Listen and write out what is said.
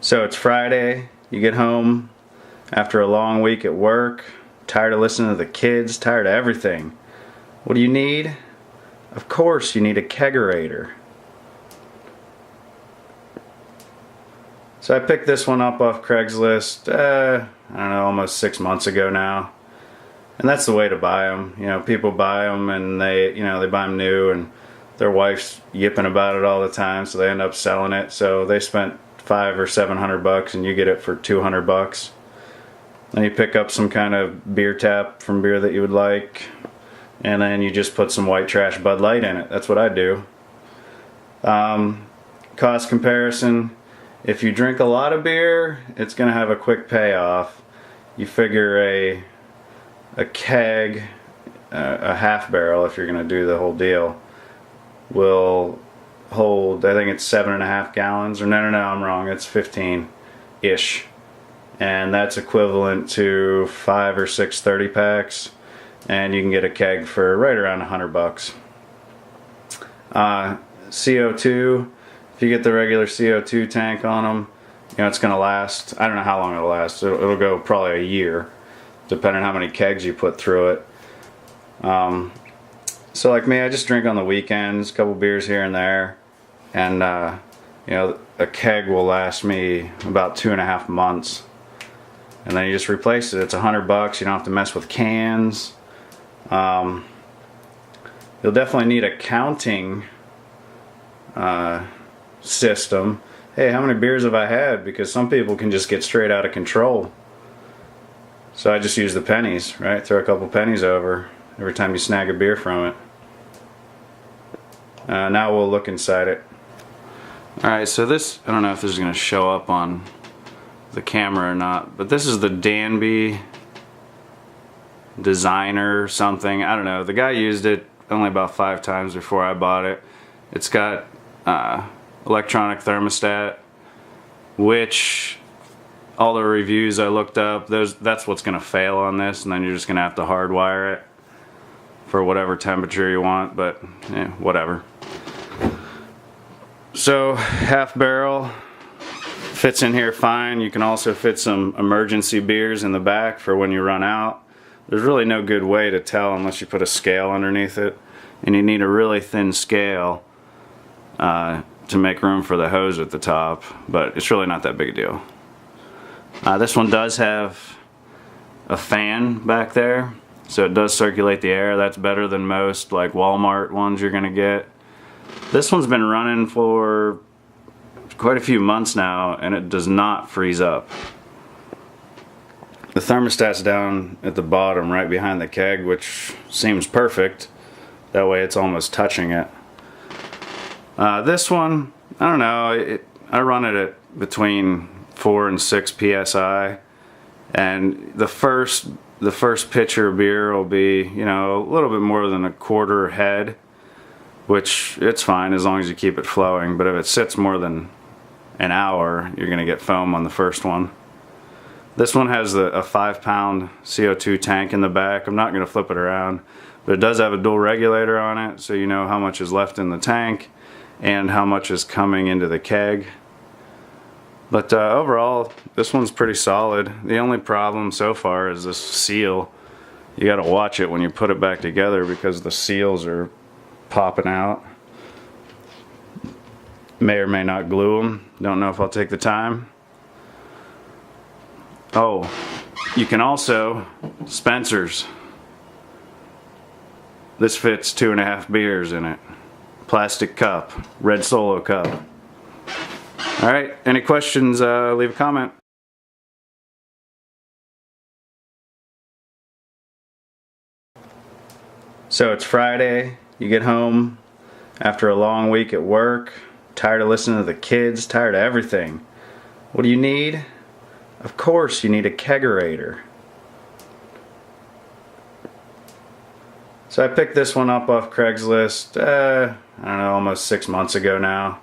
So it's Friday, you get home after a long week at work, tired of listening to the kids, tired of everything. What do you need? Of course you need a kegerator. So I picked this one up off Craigslist, I don't know, almost 6 months ago now. And that's the way to buy them. You know, people buy them and they buy them new, and their wife's yipping about it all the time, so they end up selling it. So they spent $500 or $700 and you get it for $200. Then you pick up some kind of beer tap from beer that you would like, and then you just put some white trash Bud Light in it. That's what I do. Cost comparison: if you drink a lot of beer, it's going to have a quick payoff. You figure a keg, a half barrel, if you're going to do the whole deal, will hold, I think it's 7.5 gallons, or no, I'm wrong, it's 15-ish. And that's equivalent to 5 or 6 30 packs, and you can get a keg for right around $100. CO2, if you get the regular CO2 tank on them, it's going to last, I don't know how long it'll last. It'll go probably a year, depending on how many kegs you put through it. So like me, I just drink on the weekends, a couple beers here and there, and a keg will last me about 2.5 months. And then you just replace it. It's $100. You don't have to mess with cans. You'll definitely need a counting system. Hey, how many beers have I had? Because some people can just get straight out of control. So I just use the pennies, right? Throw a couple pennies over every time you snag a beer from it. Now we'll look inside it. Alright, so this, I don't know if this is going to show up on the camera or not, but this is the Danby Designer something. I don't know. The guy used it only about 5 times before I bought it. It's got electronic thermostat, which all the reviews I looked up, that's what's going to fail on this, and then you're just going to have to hardwire it for whatever temperature you want, but whatever. So half barrel fits in here fine. You can also fit some emergency beers in the back for when you run out. There's really no good way to tell unless you put a scale underneath it, and you need a really thin scale to make room for the hose at the top, but it's really not that big a deal. This one does have a fan back there, so it does circulate the air. That's better than most like Walmart ones you're gonna get. This one's been running for quite a few months now, and it does not freeze up. The thermostat's down at the bottom right behind the keg, which seems perfect. That way it's almost touching it. This one, I don't know, I run it at between 4 and 6 psi, and the first pitcher of beer will be, a little bit more than a quarter head, which it's fine as long as you keep it flowing. But if it sits more than an hour, you're going to get foam on the first one. This one has a 5-pound CO2 tank in the back. I'm not going to flip it around, but it does have a dual regulator on it, so you know how much is left in the tank and how much is coming into the keg. But overall, this one's pretty solid. The only problem so far is this seal. You got to watch it when you put it back together because the seals are popping out. May or may not glue them. Don't know if I'll take the time. Oh, you can also, Spencer's. This fits 2.5 beers in it. Plastic cup, red Solo cup. Alright, any questions, leave a comment. So it's Friday, you get home after a long week at work, tired of listening to the kids, tired of everything. What do you need? Of course you need a kegerator. So I picked this one up off Craigslist, I don't know, almost 6 months ago now.